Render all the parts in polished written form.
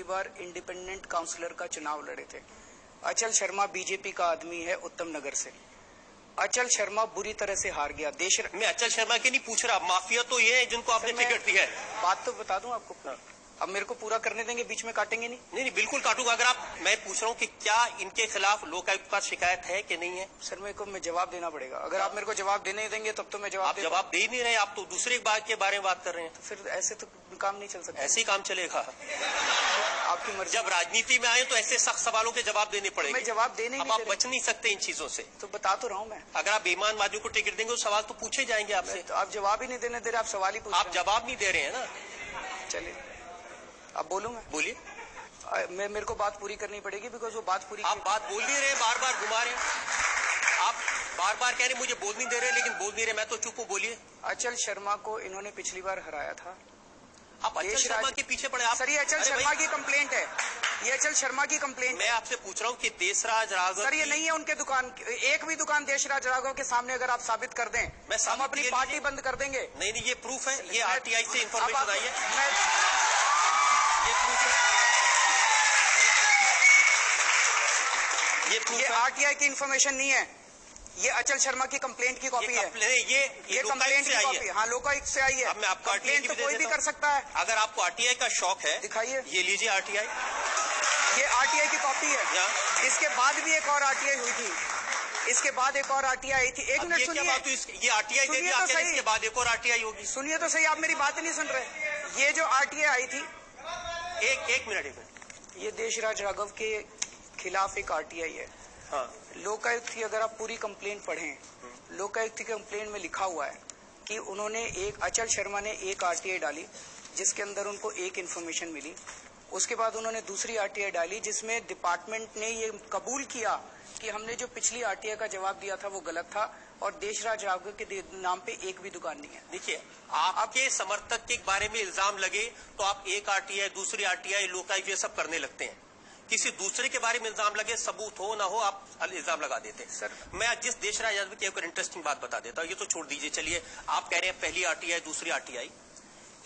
बार independent counsellor का चुनाव लड़े थे। अचल शर्मा बीजेपी का आदमी है उत्तम नगर से। अचल शर्मा बुरी तरह से हार गया। मैं अचल शर्मा की नहीं पूछ रहा, माफिया तो ये है जिनको आपने टिकट दिया है। बात तो बता दूं आपको। अब मेरे को पूरा करने देंगे, बीच में काटेंगे नहीं? नहीं, बिल्कुल काटूंगा। अगर आप, मैं पूछ रहा हूँ कि क्या इनके खिलाफ लोकायुक्त का शिकायत है कि नहीं है? सर मेरे को जवाब देना पड़ेगा। अगर आप मेरे को जवाब देने ही देंगे तब तो मैं जवाब दे ही नहीं रहे, आप तो दूसरे बात के बारे में बात कर रहे हैं। तो फिर ऐसे तो काम नहीं चल सकता। ऐसे ही काम चलेगा? आपकी मर्जी। जब राजनीति में आए तो ऐसे सख्त सवालों के जवाब देने पड़ेंगे। मैं जवाब देने अब आप बच नहीं सकते इन चीजों से। तो बता तो रहा हूँ मैं। अगर आप बेईमान वादियों को टिकट देंगे तो सवाल तो पूछे जाएंगे आपसे। तो आप जवाब ही नहीं देने दे रहे, आप सवाल ही पूछ रहे हैं। आप जवाब नहीं दे रहे हैं ना। चलिए अब बोलूं मैं? बोलिए। मेरे को बात पूरी करनी पड़ेगी, बिकॉज वो बात पूरी। आप बात बोल नहीं रहे, बार बार घुमा रहे हैं। आप बार बार कह रहे मुझे बोल नहीं दे रहे, लेकिन बोल नहीं रहे। मैं तो चुप हूँ, बोलिए। अचल शर्मा को इन्होंने पिछली बार हराया था। आप अचल शर्मा के पीछे पड़े। आप सर, ये अचल शर्मा की कंप्लेंट है। ये अचल शर्मा की कंप्लेंट। मैं आपसे पूछ रहा हूँ कि देशराज राघव। सर ये नहीं है उनके दुकान, एक भी दुकान देशराज राघव के सामने अगर आप साबित कर दें, हम अपनी पार्टी बंद कर देंगे। नहीं, ये प्रूफ है। ये आरटीआई से इन्फॉर्मेशन आई है। ये प्रूफ है। ये आरटीआई की इन्फॉर्मेशन नहीं है, ये अचल शर्मा की कंप्लेंट की कॉपी है। ये कंप्लेंट की कॉपी। हाँ, लोकायुक्त से आई है। अब मैं आपको कंप्लेंट तो कोई भी कर सकता है। अगर आपको आरटीआई का शौक है, दिखाइए। ये लीजिए आरटीआई। ये आरटीआई की कॉपी है। इसके बाद भी एक और आरटीआई हुई थी। इसके बाद एक और आरटीआई आई थी। एक मिनट सुनिए। ये आरटीआई दे दी आपने, इसके बाद एक और आरटीआई होगी। सुनिए तो सही, आप मेरी बात नहीं सुन रहे। ये जो आरटीआई आई थी, एक मिनट। ये देशराज राघव के खिलाफ एक आरटीआई है। हाँ। लोकायुक्त की अगर आप पूरी कंप्लेंट पढ़ें, लोकायुक्त की कंप्लेंट में लिखा हुआ है कि उन्होंने अचल शर्मा ने एक आरटीआई डाली जिसके अंदर उनको एक इन्फॉर्मेशन मिली। उसके बाद उन्होंने दूसरी आरटीआई डाली जिसमें डिपार्टमेंट ने ये कबूल किया कि हमने जो पिछली आरटीआई का जवाब दिया था वो गलत था और देशराज राघव के नाम पे एक भी दुकान नहीं है। देखिए, आपके समर्थक के बारे में इल्जाम लगे तो आप एक आरटीआई, दूसरी आरटीआई, लोकायुक्त ये सब करने लगते हैं। किसी दूसरे के बारे में इल्जाम लगे, सबूत हो ना हो, आप इल्जाम लगा देते हैं। सर मैं जिस देशराज यादव की एक इंटरेस्टिंग बात बता देता हूँ, ये तो छोड़ दीजिए। चलिए, आप कह रहे हैं पहली आरटीआई, दूसरी आरटीआई।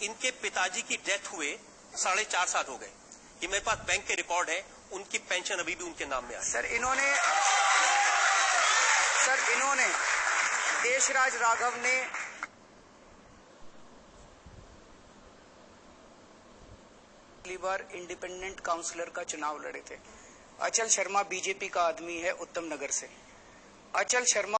इनके पिताजी की डेथ हुए 4.5 साल हो गए। ये मेरे पास बैंक के रिकॉर्ड है, उनकी पेंशन अभी भी उनके नाम में है। सर इन्होंने देशराज राघव ने पहली बार इंडिपेंडेंट काउंसलर का चुनाव लड़े थे। अचल शर्मा बीजेपी का आदमी है उत्तम नगर से। अचल शर्मा